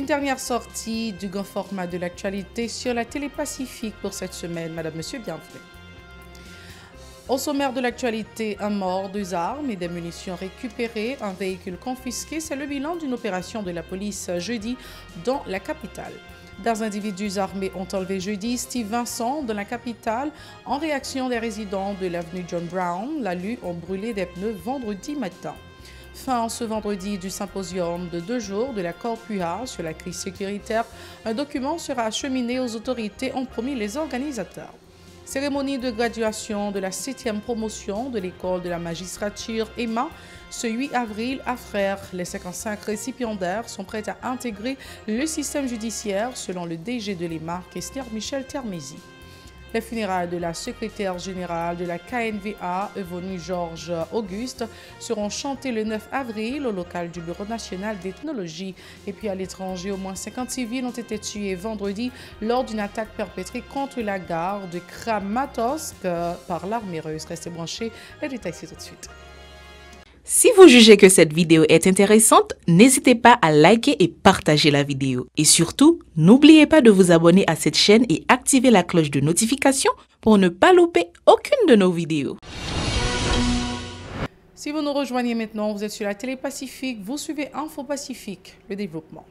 dernière sortie du grand format de l'actualité sur la télé Pacifique pour cette semaine. Madame, Monsieur, bienvenue. Au sommaire de l'actualité, un mort, 2 armes et des munitions récupérées, un véhicule confisqué. C'est le bilan d'une opération de la police jeudi dans la capitale. Des individus armés ont enlevé jeudi Steve Vincent dans la capitale. En réaction, des résidents de l'avenue John Brown, la rue, ont brûlé des pneus vendredi matin. Fin ce vendredi du symposium de 2 jours de la Corpua sur la crise sécuritaire. Un document sera acheminé aux autorités, ont promis les organisateurs. Cérémonie de graduation de la 7e promotion de l'école de la magistrature EMA ce 8 avril à Frères. Les 55 récipiendaires sont prêts à intégrer le système judiciaire selon le DG de l'EMA, Kessler Michel Termézy. Les funérailles de la secrétaire générale de la KNVA, Evonie Georges Auguste, seront chantées le 9 avril au local du Bureau national d'ethnologie. Et puis à l'étranger, au moins 50 civils ont été tués vendredi lors d'une attaque perpétrée contre la gare de Kramatorsk par l'armée russe. Restez branchés, les détails c'est tout de suite. Si vous jugez que cette vidéo est intéressante, n'hésitez pas à liker et partager la vidéo. Et surtout, n'oubliez pas de vous abonner à cette chaîne et activer la cloche de notification pour ne pas louper aucune de nos vidéos. Si vous nous rejoignez maintenant, vous êtes sur la télé Pacifique, vous suivez Info Pacifique, le développement.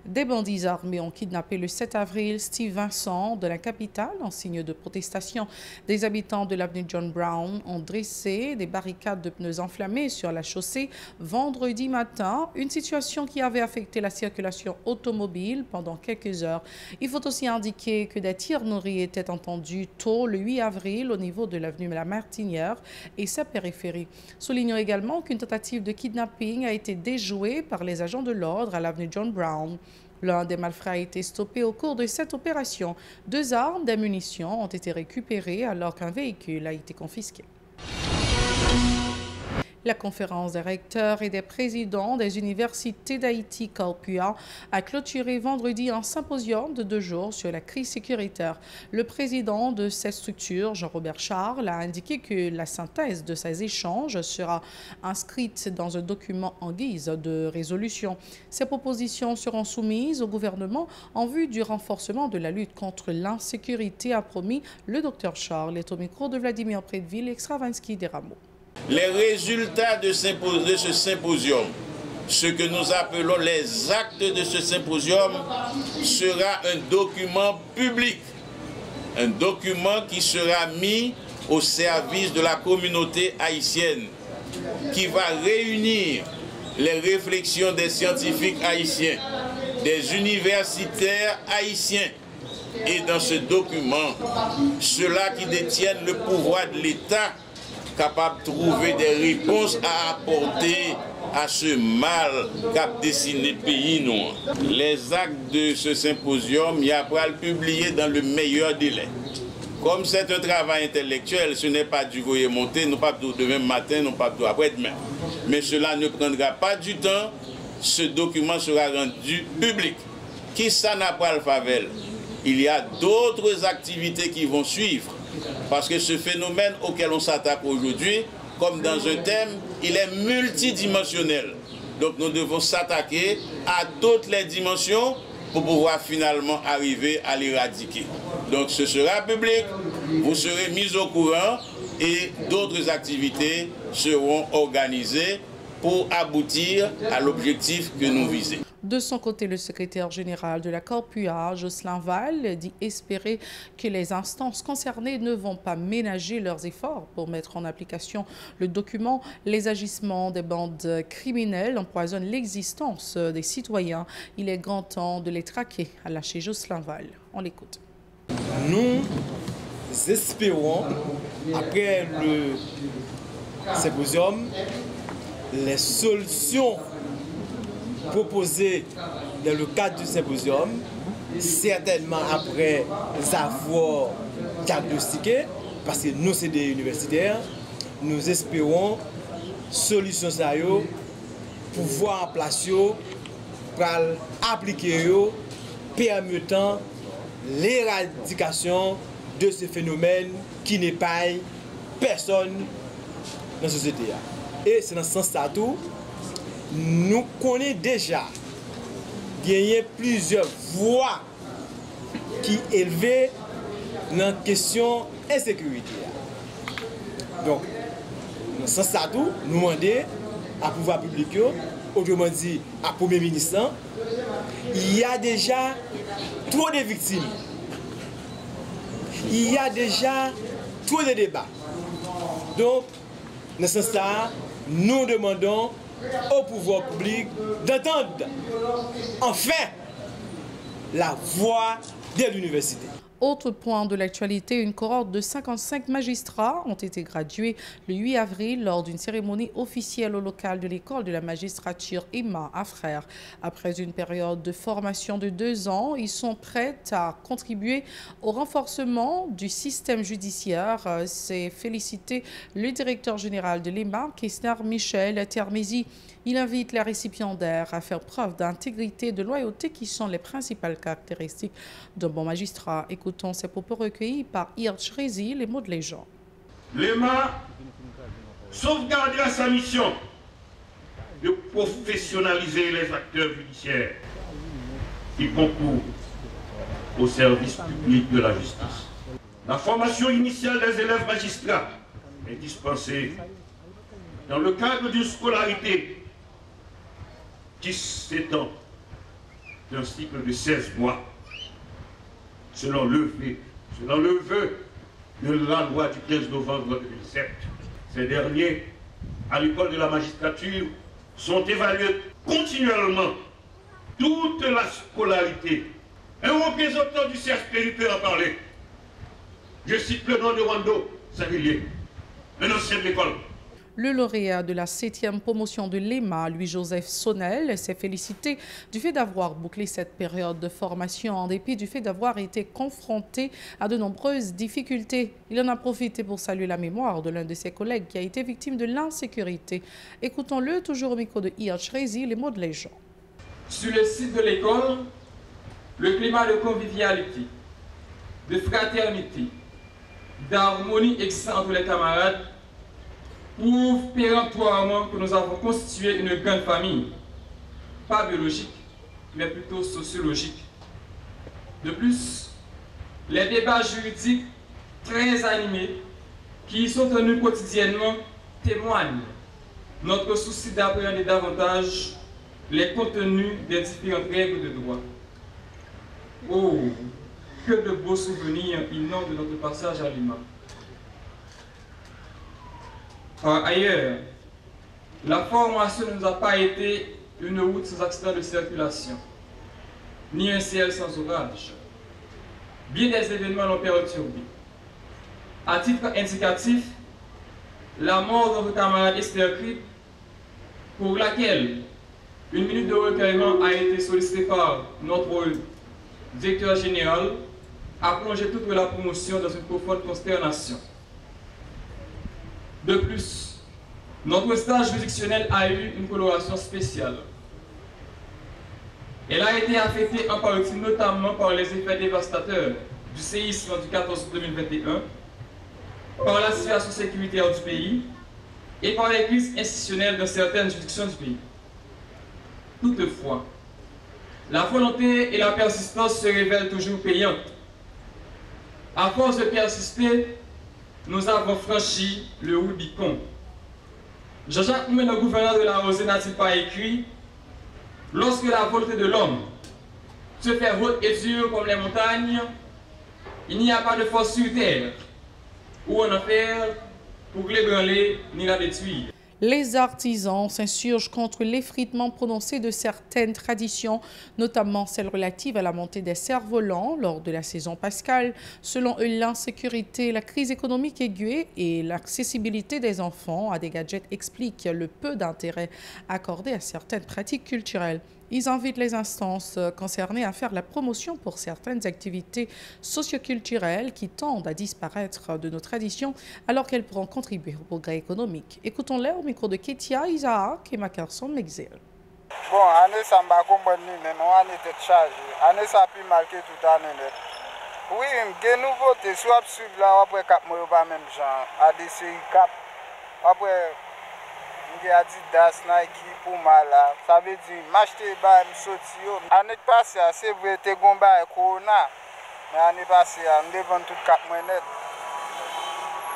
Des bandits armés ont kidnappé le 7 avril Steve Vincent de la capitale en signe de protestation. Des habitants de l'avenue John Brown ont dressé des barricades de pneus enflammés sur la chaussée vendredi matin, une situation qui avait affecté la circulation automobile pendant quelques heures. Il faut aussi indiquer que des tirs nourris étaient entendus tôt le 8 avril au niveau de l'avenue La Martinière et sa périphérie. Soulignons également qu'une tentative de kidnapping a été déjouée par les agents de l'ordre à l'avenue John Brown. L'un des malfrats a été stoppé au cours de cette opération. 2 armes, des munitions ont été récupérées alors qu'un véhicule a été confisqué. La conférence des recteurs et des présidents des universités d'Haïti, Corpua, a clôturé vendredi un symposium de 2 jours sur la crise sécuritaire. Le président de cette structure, Jean-Robert Charles, a indiqué que la synthèse de ces échanges sera inscrite dans un document en guise de résolution. Ces propositions seront soumises au gouvernement en vue du renforcement de la lutte contre l'insécurité, a promis le Dr Charles. Et au micro de Vladimir Prédeville, Extravinsky des Rameaux. Les résultats de ce symposium, ce que nous appelons les actes de ce symposium, sera un document public, un document qui sera mis au service de la communauté haïtienne, qui va réunir les réflexions des scientifiques haïtiens, des universitaires haïtiens, et dans ce document, ceux-là qui détiennent le pouvoir de l'État, capable de trouver des réponses à apporter à ce mal qu'a dessiné le pays noir. Les actes de ce symposium, il y a pas le publier dans le meilleur délai. Comme c'est un travail intellectuel, ce n'est pas du voyer monter, non pas demain matin, non pas après-demain. Mais cela ne prendra pas du temps, ce document sera rendu public. Qui ça n'a pas le favel? Il y a d'autres activités qui vont suivre. Parce que ce phénomène auquel on s'attaque aujourd'hui, comme dans un thème, il est multidimensionnel. Donc nous devons s'attaquer à toutes les dimensions pour pouvoir finalement arriver à l'éradiquer. Donc ce sera public, vous serez mis au courant et d'autres activités seront organisées pour aboutir à l'objectif que nous visons. De son côté, le secrétaire général de la Corpua, Jocelyn Val, dit espérer que les instances concernées ne vont pas ménager leurs efforts pour mettre en application le document. Les agissements des bandes criminelles empoisonnent l'existence des citoyens. Il est grand temps de les traquer, a lâché Jocelyn Val. On l'écoute. Nous espérons, après le symposium, les solutions proposées dans le cadre du symposium, certainement après avoir diagnostiqué, parce que nous, c'est des universitaires, nous espérons solutions ça yo, pouvoir en place pour appliquer permettant l'éradication de ce phénomène qui n'épargne personne dans la société. Et c'est dans ce sens-là tout, nous connaissons déjà gagné plusieurs voix qui élevées dans la question insécurité. Donc, dans ce sens, nous demandons à pouvoir public, autrement dit à Premier ministre, il y a déjà trop de victimes. Il y a déjà trop de débats. Donc, dans ce sens, nous demandons au pouvoir public d'entendre enfin la voix de l'université. Autre point de l'actualité, une cohorte de 55 magistrats ont été gradués le 8 avril lors d'une cérémonie officielle au local de l'école de la magistrature EMA à Frères. Après une période de formation de 2 ans, ils sont prêts à contribuer au renforcement du système judiciaire. C'est félicité le directeur général de l'EMA, Kessner Michel Termézy. Il invite les récipiendaires à faire preuve d'intégrité et de loyauté qui sont les principales caractéristiques d'un bon magistrat. Écoutons ces propos recueillis par Hirsch Rézy, les mots de légende. L'EMA sauvegardera sa mission de professionnaliser les acteurs judiciaires qui concourent au service public de la justice. La formation initiale des élèves magistrats est dispensée dans le cadre d'une scolarité qui s'étend d'un cycle de 16 mois, selon le vœu de la loi du 15 novembre 2007. Ces derniers, à l'école de la magistrature, sont évalués continuellement toute la scolarité. Un représentant du CSPI peut en parler. Je cite le nom de Wando Savillier, un ancien de l'école. Le lauréat de la 7e promotion de l'EMA, Louis-Joseph Sonnel, s'est félicité du fait d'avoir bouclé cette période de formation en dépit du fait d'avoir été confronté à de nombreuses difficultés. Il en a profité pour saluer la mémoire de l'un de ses collègues qui a été victime de l'insécurité. Écoutons-le, toujours au micro de Hirsch Rézy, les mots de légende. Sur le site de l'école, le climat de convivialité, de fraternité, d'harmonie existant entre les camarades prouve péremptoirement que nous avons constitué une grande famille, pas biologique, mais plutôt sociologique. De plus, les débats juridiques très animés qui y sont tenus quotidiennement témoignent notre souci d'appréhender davantage les contenus des différentes règles de droit. Oh, que de beaux souvenirs inondent de notre passage à Lima. Par ailleurs, la formation ne nous a pas été une route sans accident de circulation, ni un ciel sans orage. Bien des événements l'ont perturbé. À titre indicatif, la mort de notre camarade Esther Kripp, pour laquelle une minute de recueillement a été sollicitée par notre directeur général, a plongé toute la promotion dans une profonde consternation. De plus, notre stage juridictionnel a eu une coloration spéciale. Elle a été affectée en partie notamment par les effets dévastateurs du séisme du 14 août 2021, par la situation sécuritaire du pays et par les crises institutionnelles dans certaines juridictions du pays. Toutefois, la volonté et la persistance se révèlent toujours payantes. À force de persister, nous avons franchi le Rubicon. Jean-Jacques Moumet, le gouverneur de la Rosée, n'a-t-il pas écrit « Lorsque la volonté de l'homme se fait haute et dure comme les montagnes, il n'y a pas de force sur terre ou en enfer pour l'ébranler ni la détruire. » Les artisans s'insurgent contre l'effritement prononcé de certaines traditions, notamment celles relatives à la montée des cerfs-volants lors de la saison pascale. Selon eux, l'insécurité, la crise économique aiguë et l'accessibilité des enfants à des gadgets expliquent le peu d'intérêt accordé à certaines pratiques culturelles. Ils invitent les instances concernées à faire la promotion pour certaines activités socioculturelles qui tendent à disparaître de nos traditions alors qu'elles pourront contribuer au progrès économique. Écoutons-les au micro de Ketia, Isaac et Macarson Mexil. Bon, année ça m'a compris, mais non, année tête chargée. Année ça a pu marquer toute année net. Oui, des nouveautés, soit suivre là, après cap, moi, pas même genre, ADCI cap, après, J'ai Adidas, Nike, Puma là. Ça veut dire, m'acheter bah, m'sorti yo. Année passée, c'est vrai, t'es gomba et corona. Mais l'année passée, on devant tout cap moins net.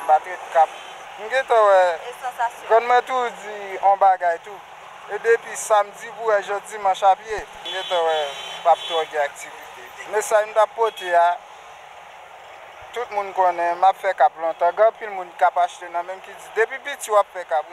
Battre de cap. Quand moi tout dit, on bagaille tout. Et depuis samedi pour jeudi, dimanche à pied, on pas trop d'activité. Mais ça, nous a porté, tout le monde connaît, m'a fait cap longtemps. Puis le monde cap acheté, même qui dit, depuis petit, on a fait cap.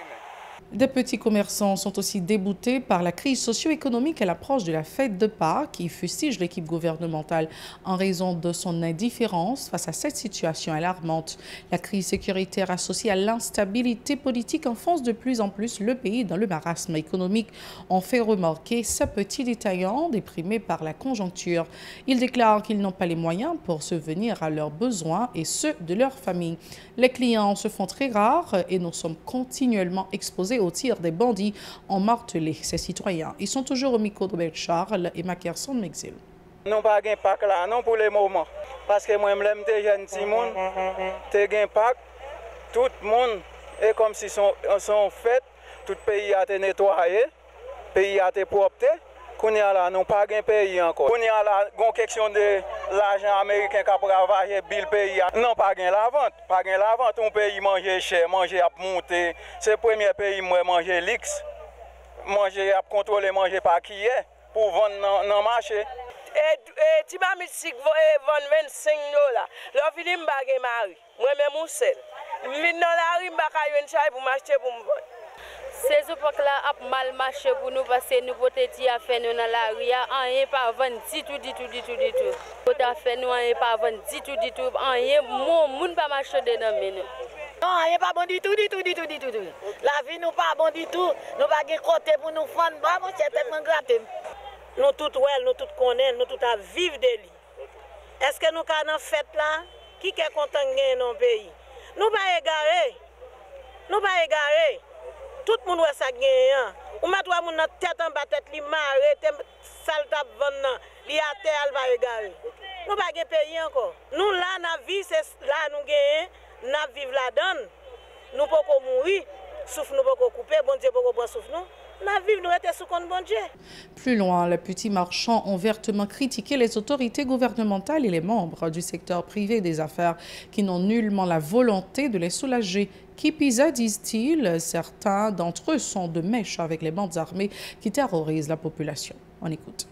Des petits commerçants sont aussi déboutés par la crise socio-économique à l'approche de la fête de Pâques qui fustige l'équipe gouvernementale en raison de son indifférence face à cette situation alarmante. La crise sécuritaire associée à l'instabilité politique enfonce de plus en plus le pays dans le marasme économique, ont fait remarquer ces petits détaillants déprimés par la conjoncture. Ils déclarent qu'ils n'ont pas les moyens pour subvenir à leurs besoins et ceux de leur famille. Les clients se font très rares et nous sommes continuellement exposés au tir des bandits ont martelé ces citoyens. Ils sont toujours au micro de Charles et Mackerson Mexil. Non pas gain pack là non pour le moment parce que moi même te jeune petit monde te gain pack tout le monde est comme si sont fait tout pays a été nettoyé pays a été propre qu'on y a là non pas gain pays encore qu'on y a là gon question de l'argent américain qui a ravager bill pays non pas gain la vente un pays manger cher manger à monter c'est premier pays moi manger luxe manger à contrôler manger pas qui est pour vendre dans marché et tu m'as mis si vendre 25 $. Là vini m'bagay mari moi même ou seul vinn dans la rue m'baka yon chay pour m'acheter pour me vendre. Ces époques-là a mal marché pour nous parce que nous pouvons à faire nous dans la rue, rien pas vendre du tout. Pour faire nous rien pas vendre du tout, rien moun pas marcher dedans nous. Non, rien pas bon du tout. La vie nous pas bon du tout. Nous pas gain côté pour nous vendre, bah mon cher tellement gratter. Nous tout nous tout connaît, nous tout à vivre de lui. Est-ce que nous ca dans fête là qui est content gagner dans pays? Nous pas égaré. Tout le monde a ça gagnant. Ou met toi mon tête en bas tête li maré sale tap vendre li a terre va égarer. Nous pas gain pays encore. Nous là na vie c'est là nous gagnons, n'a vivre la donne. Nous pas mourir, souffle nous pas couper, bon Dieu pas prendre souffle nous. Plus loin, les petits marchands ont vertement critiqué les autorités gouvernementales et les membres du secteur privé des affaires qui n'ont nullement la volonté de les soulager. Qui pisa, disent-ils, certains d'entre eux sont de mèche avec les bandes armées qui terrorisent la population. On écoute.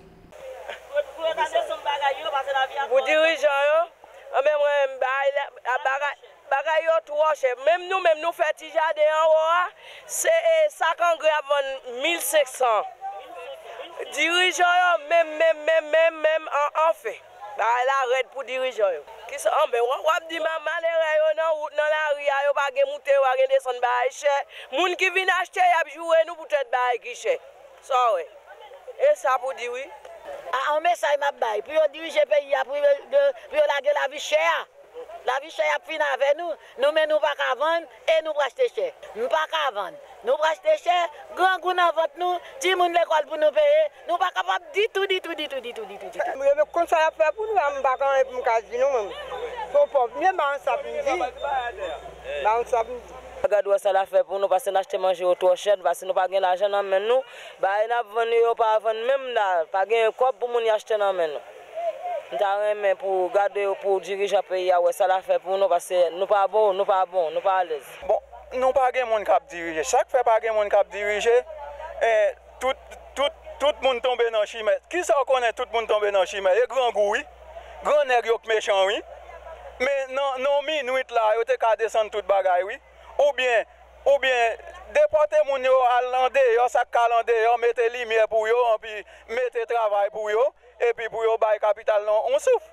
Vous dirigez, bagay yo trop cher. Même nous fait jardin en haut, c'est 50 grammes 1500. Dirigeant même en fait. Bah la red pour dirigeant. Qui sont en ben on dit maman les dans la rue yo pas gen monter ou gen descendre ba cher. Moun qui vinn acheter y a jouer nous peut-être ba qui cher. Ça ouais. Et ça pour dire oui. Ah, un message m'a bail pour diriger pays pour la vie chère. La vie chère a fini avec nous. Nous mais nous pas qu'à vendre et nous pas acheter cher. Nous pas qu'à vendre. Nous pas acheter cher. Grand goût dans votre nous. Ti moun l'école pour nous payer. Nous pas capable du tout. Mais comme ça fait pour nous am pas quand pour casino même. Faut pas bien ban samedi. Regarde ça la fait pour nous parce que n'acheter manger au trop cher parce que nous pas gain l'argent dans main nous. Bah n'a vendre pas vendre même là, pas gain cop pour moun acheter dans main nous. Mais pour garder pour diriger le pays, ça l'a fait pour nous parce que nous pas bon, nous pas à l'aise. Bon, nous pas de monde qui dirige. Chaque fois pas de monde qui dirige, tout le monde tombe dans le chimé. Qui ça connaît tout le monde tombe dans le chimé? Les grands goûts, oui. Grand nègre méchant, oui. Mais non minute là, ils te descendre toute bagaille, oui. Ou bien déporter mon yo à l'endroit, ça calendé, mettez lumière pour yo, puis mettez travail pour yo. Et puis pour le bail capital, on souffre.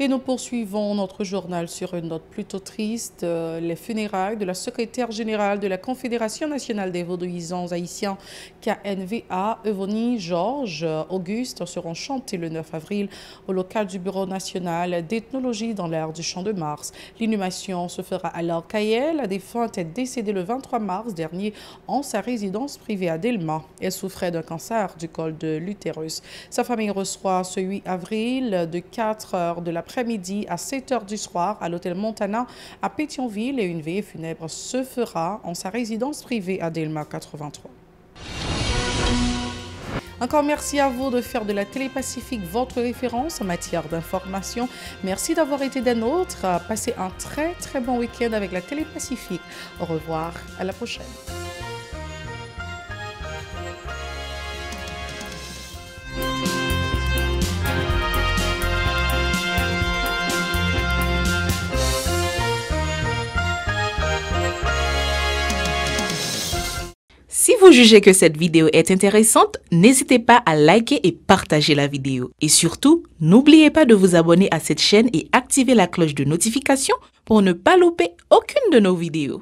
Et nous poursuivons notre journal sur une note plutôt triste. Les funérailles de la secrétaire générale de la Confédération nationale des vaudouisants haïtiens, KNVA, Evonie Georges Auguste, seront chantées le 9 avril au local du Bureau national d'ethnologie dans l'aire du Champ de Mars. L'inhumation se fera à l'Orcaillé. La défunte est décédée le 23 mars dernier en sa résidence privée à Delma. Elle souffrait d'un cancer du col de l'utérus. Sa famille reçoit ce 8 avril de 4 heures de l'après-midi après-midi à 7h du soir à l'hôtel Montana à Pétionville et une veillée funèbre se fera en sa résidence privée à Delma 83. Encore merci à vous de faire de la Télépacifique votre référence en matière d'information. Merci d'avoir été des nôtres. Passez un très bon week-end avec la Télépacifique. Au revoir, à la prochaine. Si vous jugez que cette vidéo est intéressante, n'hésitez pas à liker et partager la vidéo. Et surtout, n'oubliez pas de vous abonner à cette chaîne et activer la cloche de notification pour ne pas louper aucune de nos vidéos.